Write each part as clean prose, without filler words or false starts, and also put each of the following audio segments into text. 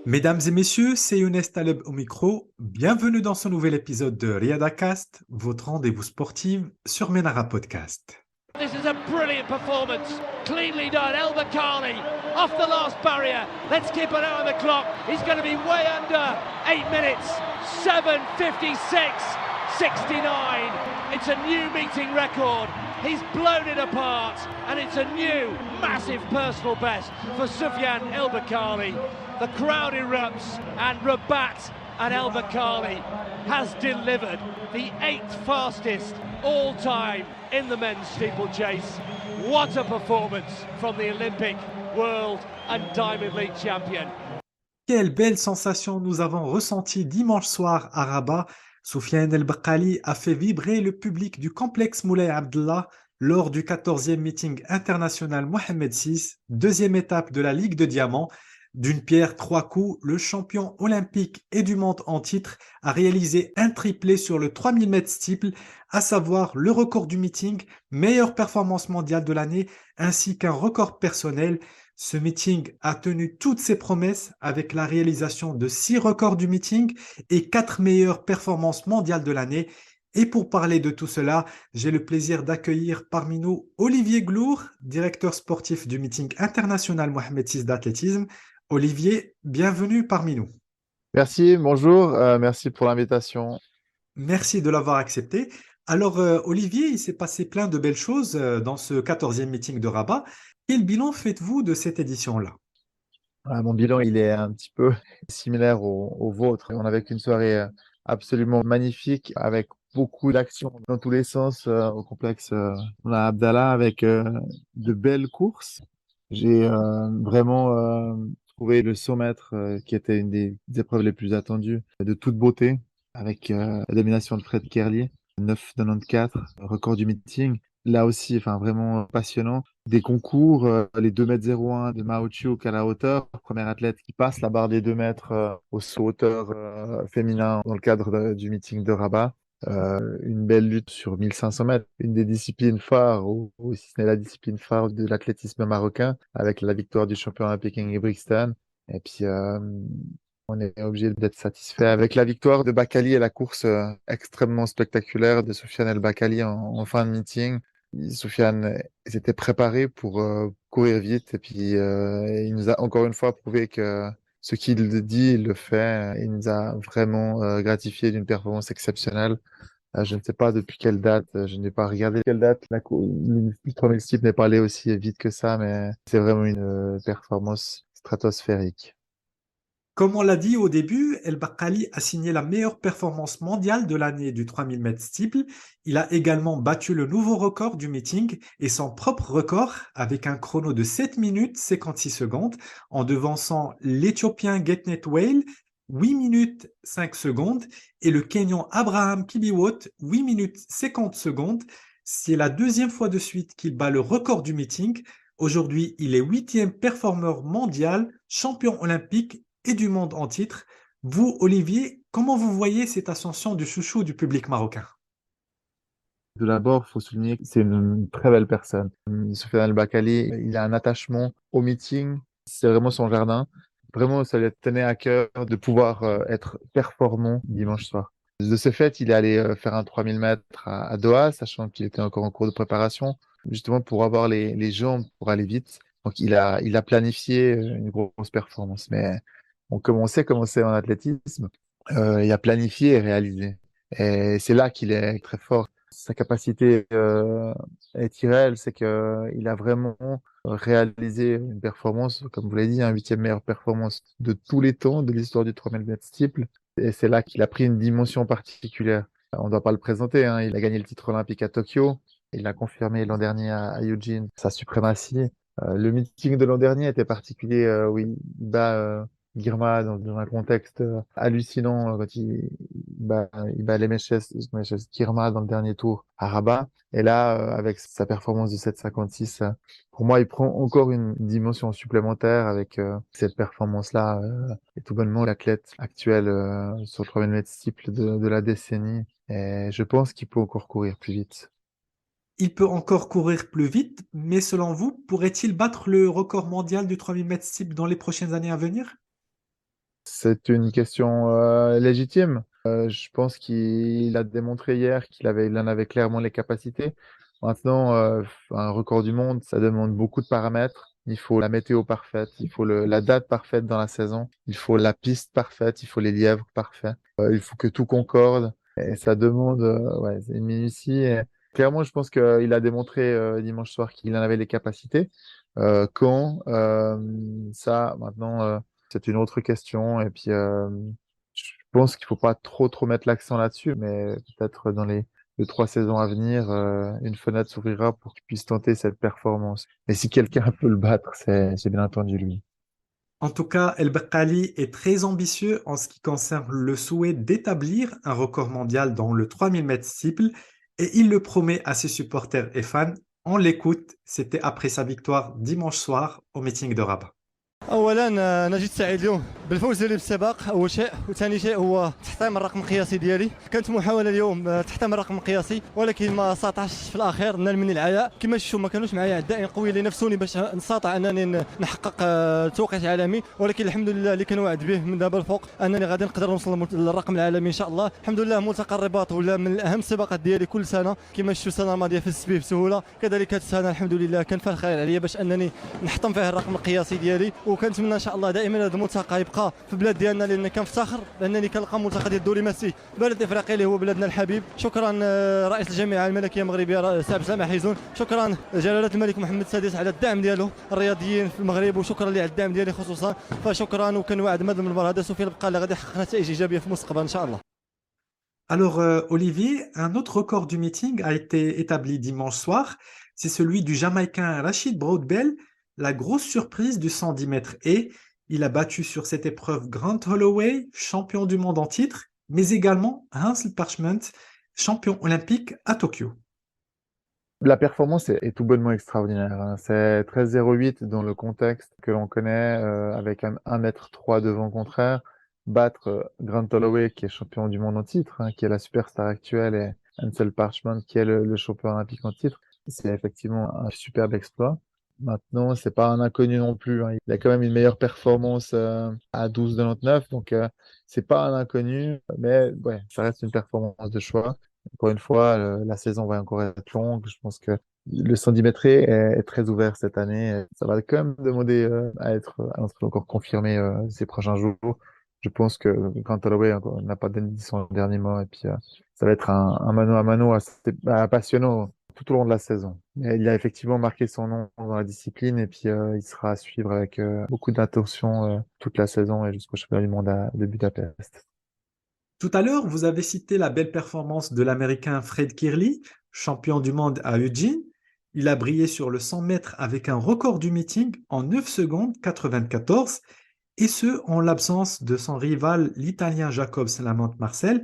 Mesdames et messieurs, c'est Younes Taleb au micro. Bienvenue dans ce nouvel épisode de RiadaCast, votre rendez-vous sportif sur Menara Podcast. This is a brilliant performance, cleanly done. El Bakkali off the last barrier. Let's keep an eye on the clock. He's going to be way under 8 minutes. 7:56.69. It's a new meeting record. He's blown it apart, and it's a new massive personal best for Sufyan El Bakkali. The crowd erupts, and Rabat and El Bakkali has delivered the 8th fastest all-time in the men's steeplechase. What a performance from the Olympic, World and Diamond League champion. Quelle belle sensation nous avons ressentie dimanche soir à Rabat. Soufiane El Bakkali a fait vibrer le public du complexe Moulay Abdallah lors du 14e meeting international Mohamed VI, deuxième étape de la Ligue de Diamant. D'une pierre trois coups, le champion olympique et du monde en titre a réalisé un triplé sur le 3000 mètres steeple, à savoir le record du meeting, meilleure performance mondiale de l'année, ainsi qu'un record personnel. Ce meeting a tenu toutes ses promesses avec la réalisation de 6 records du meeting et 4 meilleures performances mondiales de l'année. Et pour parler de tout cela, j'ai le plaisir d'accueillir parmi nous Olivier Glour, directeur sportif du meeting international Mohamed VI d'athlétisme. Olivier, bienvenue parmi nous. Merci, bonjour, merci pour l'invitation. Merci de l'avoir accepté. Alors, Olivier, il s'est passé plein de belles choses dans ce 14e meeting de Rabat. Quel bilan faites-vous de cette édition-là? Mon bilan, il est un petit peu similaire au vôtre. On avait une soirée absolument magnifique avec beaucoup d'actions dans tous les sens au complexe Abdallah avec de belles courses. J'ai vraiment trouvé le 100 mètres qui était une des épreuves les plus attendues de toute beauté avec la domination de Fred Kerley, 9,94, record du meeting. Là aussi, enfin, vraiment passionnant. Des concours, les 2,01 m de Mao Chiuk à la hauteur, premier athlète qui passe la barre des 2 mètres au saut hauteur féminin dans le cadre du meeting de Rabat. Une belle lutte sur 1500 mètres, une des disciplines phares, ou si ce n'est la discipline phare de l'athlétisme marocain, avec la victoire du champion olympique Ingebrigtsen. Et puis, on est obligé d'être satisfait avec la victoire de Bakkali et la course extrêmement spectaculaire de Soufiane El Bakkali en fin de meeting. Soufiane s'était préparé pour courir vite et puis il nous a encore une fois prouvé que ce qu'il dit, il le fait. Il nous a vraiment gratifié d'une performance exceptionnelle. Je ne sais pas depuis quelle date, je n'ai pas regardé quelle date le 3000 steeple n'est pas allé aussi vite que ça, mais c'est vraiment une performance stratosphérique. Comme on l'a dit au début, El Bakkali a signé la meilleure performance mondiale de l'année du 3000 mètres steeple. Il a également battu le nouveau record du meeting et son propre record avec un chrono de 7 minutes 56 secondes en devançant l'Éthiopien Getnet Wale 8 minutes 5 secondes et le Kenyan Abraham Kibiwot 8 minutes 50 secondes. C'est la deuxième fois de suite qu'il bat le record du meeting. Aujourd'hui, il est 8e performeur mondial, champion olympique et du monde en titre. Vous, Olivier, comment vous voyez cette ascension du chouchou du public marocain? Tout d'abord, il faut souligner que c'est une très belle personne. Soufiane El Bakkali, il a un attachement au meeting. C'est vraiment son jardin. Vraiment, ça lui tenait à cœur de pouvoir être performant dimanche soir. De ce fait, il est allé faire un 3000 mètres à Doha, sachant qu'il était encore en cours de préparation, justement pour avoir les jambes pour aller vite. Donc, il a planifié une grosse performance. Mais comme on sait comment c'est en athlétisme, il a planifié et réalisé. Et c'est là qu'il est très fort. Sa capacité est irréelle, c'est que il a vraiment réalisé une performance, comme vous l'avez dit, un 8e meilleure performance de tous les temps de l'histoire du 3000 mètres steeple. Et c'est là qu'il a pris une dimension particulière. On ne doit pas le présenter, hein. Il a gagné le titre olympique à Tokyo. Il a confirmé l'an dernier à Eugene sa suprématie. Le meeting de l'an dernier était particulier, où il bat Girma dans un contexte hallucinant quand il bat les Meshes Girma dans le dernier tour à Rabat. Et là, avec sa performance de 7,56, pour moi, il prend encore une dimension supplémentaire avec cette performance-là. Et tout bonnement, l'athlète actuel sur le 3000 mètres steeple de la décennie. Et je pense qu'il peut encore courir plus vite. Il peut encore courir plus vite, mais selon vous, pourrait-il battre le record mondial du 3000 mètres steeple dans les prochaines années à venir? C'est une question légitime. Je pense qu'il a démontré hier il en avait clairement les capacités. Maintenant, un record du monde, ça demande beaucoup de paramètres. Il faut la météo parfaite, il faut la date parfaite dans la saison, il faut la piste parfaite, il faut les lièvres parfaits. Il faut que tout concorde. Et ça demande ouais, c'est une minutie. Et clairement, je pense qu'il a démontré dimanche soir qu'il en avait les capacités. Ça, maintenant. C'est une autre question. Et puis, je pense qu'il faut pas trop mettre l'accent là-dessus, mais peut-être dans les 2, 3 saisons à venir, une fenêtre s'ouvrira pour qu'il puisse tenter cette performance. Et si quelqu'un peut le battre, c'est bien entendu lui. En tout cas, El Bakkali est très ambitieux en ce qui concerne le souhait d'établir un record mondial dans le 3000 mètres steeple et il le promet à ses supporters et fans. On l'écoute, c'était après sa victoire dimanche soir au meeting de Rabat. اولا انا جيت سعيد اليوم بالفوز ديالي بالسباق اول شيء، وثاني شيء هو تحطيم الرقم القياسي ديالي. كانت محاوله اليوم تحطيم الرقم القياسي ولكن ما استطعتش في الاخير نال مني العياء. كما شفتوا ما كانوش معايا عدائين قويين اللي نفسوني باش نستطيع انني نحقق توقيت عالمي، ولكن الحمد لله اللي كنوعد به من دابا الفوق انني غادي نقدر نوصل للرقم العالمي ان شاء الله. الحمد لله ملتقى الرباط ولا من اهم السباقات ديالي كل سنه. كما شفتوا السنه الماضيه فزت به بسهوله، كذلك هذه السنه الحمد لله كان فيها الخير عليا باش انني نحطم فيها الرقم القياسي ديالي. وكنتمنى ان شاء الله دائما هذا الملتقى يبقى في بلاد ديالنا، لان كنفتخر بانني كنلقى ملتقى ديال الدوريماسي بلد افريقيا اللي هو بلادنا الحبيب. شكرا رئيس الجامعه الملكيه المغربيه سعد سامح حيزون، شكرا جلاله الملك محمد السادس على الدعم ديالو الرياضيين في المغرب، وشكرا ليه على الدعم ديالي خصوصا. فشكرا، وكنوعد ماذا المنبر هذا سفيان البقالي غادي يحقق نتائج ايجابيه في المستقبل ان شاء الله. Alors, Olivier, un autre record du meeting a été établi dimanche soir. C'est celui du Jamaïcain Rachid Broadbell, la grosse surprise du 110 mètres et il a battu sur cette épreuve Grant Holloway, champion du monde en titre, mais également Hansel Parchment, champion olympique à Tokyo. La performance est tout bonnement extraordinaire, hein. C'est 13,08 dans le contexte que l'on connaît, avec un 1,3 m devant contraire. Battre Grant Holloway, qui est champion du monde en titre, hein, qui est la superstar actuelle, et Ansel Parchment, qui est le champion olympique en titre, c'est effectivement un superbe exploit. Maintenant, c'est pas un inconnu non plus, hein. Il a quand même une meilleure performance à 12,99, donc c'est pas un inconnu, mais ouais, ça reste une performance de choix. Encore une fois, la saison va encore être longue. Je pense que le 110 mètres est très ouvert cette année. Ça va quand même demander à être encore confirmé ces prochains jours. Je pense que Grant Holloway n'a pas donné son dernier mot. Et puis, ça va être un mano à mano assez passionnant tout au long de la saison. Mais il a effectivement marqué son nom dans la discipline. Et puis, il sera à suivre avec beaucoup d'attention toute la saison et jusqu'au championnat du monde de Budapest. Tout à l'heure, vous avez cité la belle performance de l'Américain Fred Kerley, champion du monde à Eugene. Il a brillé sur le 100 mètres avec un record du meeting en 9 secondes 94, et ce, en l'absence de son rival, l'Italien Jacob Salamante-Marcel.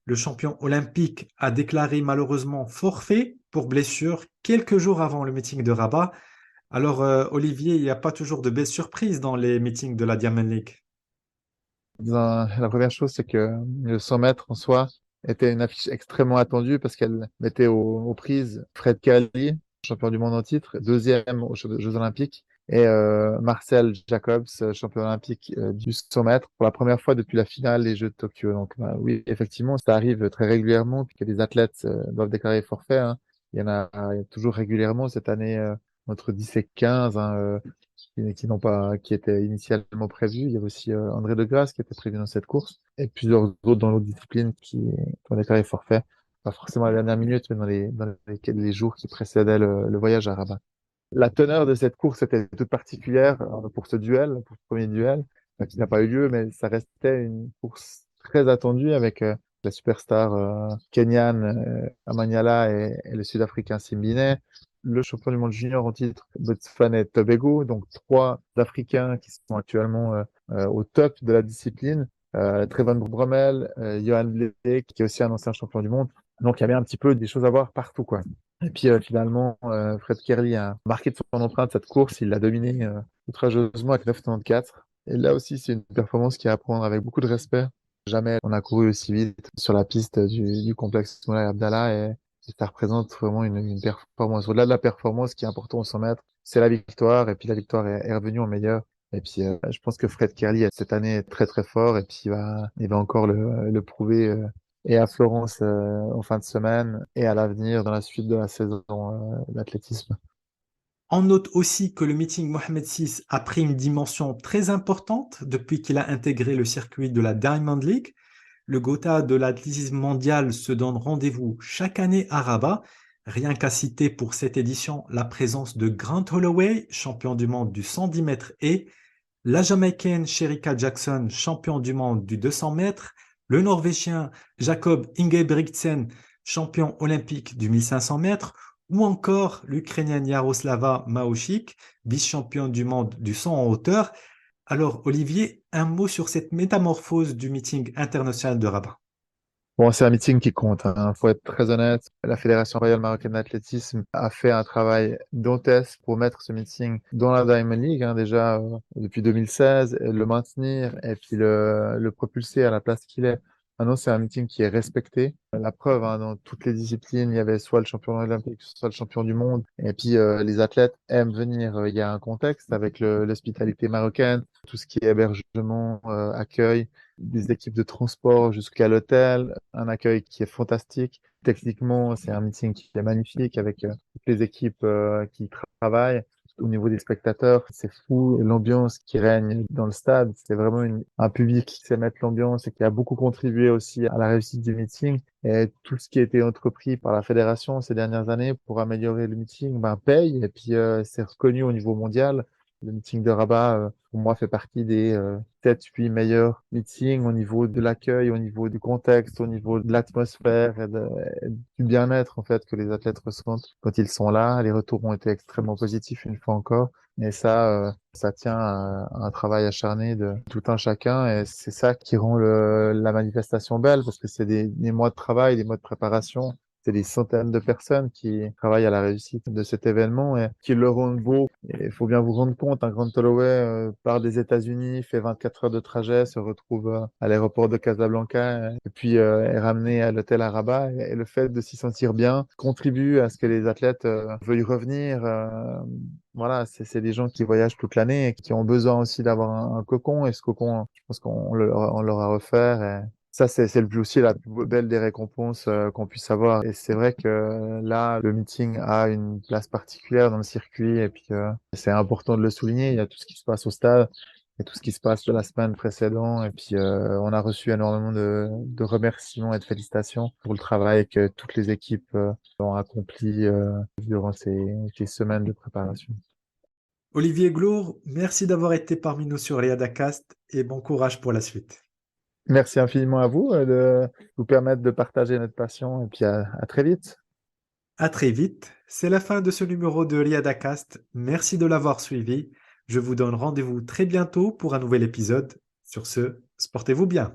Le champion olympique a déclaré malheureusement forfait pour blessure quelques jours avant le meeting de Rabat. Alors, Olivier, il n'y a pas toujours de belles surprises dans les meetings de la Diamond League. La première chose, c'est que le 100 mètres en soi était une affiche extrêmement attendue parce qu'elle mettait aux prises Fred Kerley, champion du monde en titre, deuxième aux Jeux Olympiques, et Marcel Jacobs, champion olympique du 100 mètres pour la première fois depuis la finale des Jeux de Tokyo. Donc bah, oui, effectivement, ça arrive très régulièrement que les athlètes doivent déclarer forfait, hein. Il y a toujours régulièrement cette année entre 10 et 15, hein, qui étaient initialement prévus. Il y avait aussi André De Grasse qui était prévu dans cette course et plusieurs autres dans l'autre discipline qui ont déclaré forfait, pas forcément à la dernière minute, mais dans les jours qui précédaient le voyage à Rabat. La teneur de cette course était toute particulière pour ce duel, pour ce premier duel, qui n'a pas eu lieu, mais ça restait une course très attendue avec la superstar Kenyan Amanyala et le Sud-Africain Simbine, le champion du monde junior en titre Botswana et Tobago, donc 3 Africains qui sont actuellement au top de la discipline. Trevon Bromel, Johan Blake, qui est aussi un ancien champion du monde. Donc il y avait un petit peu des choses à voir partout, quoi. Et puis finalement, Fred Kerley a marqué de son empreinte cette course. Il l'a dominé outrageusement avec 9,94. Et là aussi, c'est une performance qui est à prendre avec beaucoup de respect. Jamais on a couru aussi vite sur la piste du complexe Moulay Abdallah et ça représente vraiment une performance. Au-delà de la performance, qui est important au 100 mètres, c'est la victoire. Et puis la victoire est revenue en meilleur. Et puis, je pense que Fred Kerley, cette année, est très, très fort. Et puis, il va encore le prouver et à Florence en fin de semaine et à l'avenir dans la suite de la saison d'athlétisme. On note aussi que le meeting Mohamed VI a pris une dimension très importante depuis qu'il a intégré le circuit de la Diamond League. Le Gotha de l'athlétisme mondial se donne rendez-vous chaque année à Rabat. Rien qu'à citer pour cette édition la présence de Grant Holloway, champion du monde du 110 mètres et la Jamaïcaine Shericka Jackson, champion du monde du 200 mètres, le Norvégien Jakob Ingebrigtsen, champion olympique du 1500 mètres, ou encore l'Ukrainienne Yaroslava Maochik, vice-championne du monde du 100 en hauteur. Alors Olivier, un mot sur cette métamorphose du meeting international de Rabat. Bon, c'est un meeting qui compte, hein. Faut être très honnête. La Fédération royale marocaine d'athlétisme a fait un travail dantesque pour mettre ce meeting dans la Diamond League, hein, déjà depuis 2016, et le maintenir et puis le propulser à la place qu'il est. Maintenant, c'est un meeting qui est respecté. La preuve, hein, dans toutes les disciplines, il y avait soit le champion olympique, soit le champion du monde. Et puis, les athlètes aiment venir. Il y a un contexte avec l'hospitalité marocaine, tout ce qui est hébergement, accueil, des équipes de transport jusqu'à l'hôtel, un accueil qui est fantastique. Techniquement, c'est un meeting qui est magnifique avec toutes les équipes qui travaillent. Au niveau des spectateurs, c'est fou. L'ambiance qui règne dans le stade, c'est vraiment un public qui sait mettre l'ambiance et qui a beaucoup contribué aussi à la réussite du meeting. Et tout ce qui a été entrepris par la fédération ces dernières années pour améliorer le meeting, ben, paye. Et puis, c'est reconnu au niveau mondial. Le meeting de Rabat, pour moi, fait partie des 7-8 meilleurs meetings au niveau de l'accueil, au niveau du contexte, au niveau de l'atmosphère et du bien-être en fait que les athlètes ressentent quand ils sont là. Les retours ont été extrêmement positifs une fois encore. Et ça tient à un travail acharné de tout un chacun. Et c'est ça qui rend la manifestation belle parce que c'est des mois de travail, des mois de préparation. C'est des centaines de personnes qui travaillent à la réussite de cet événement et qui le rendent beau. Et il faut bien vous rendre compte, un Grant Holloway part des États-Unis, fait 24 heures de trajet, se retrouve à l'aéroport de Casablanca et puis est ramené à l'hôtel à Rabat. Et le fait de s'y sentir bien contribue à ce que les athlètes veuillent revenir. Voilà, c'est des gens qui voyagent toute l'année et qui ont besoin aussi d'avoir un cocon. Et ce cocon, je pense on leur a offert. Et ça, c'est le plus aussi la plus belle des récompenses qu'on puisse avoir. Et c'est vrai que là, le meeting a une place particulière dans le circuit. Et puis, c'est important de le souligner. Il y a tout ce qui se passe au stade et tout ce qui se passe de la semaine précédente. Et puis, on a reçu énormément de remerciements et de félicitations pour le travail que toutes les équipes ont accompli durant ces semaines de préparation. Olivier Glour, merci d'avoir été parmi nous sur Riadacast et bon courage pour la suite. Merci infiniment à vous de vous permettre de partager notre passion et puis à très vite. À très vite. C'est la fin de ce numéro de Riadacast. Merci de l'avoir suivi. Je vous donne rendez-vous très bientôt pour un nouvel épisode. Sur ce, portez-vous bien.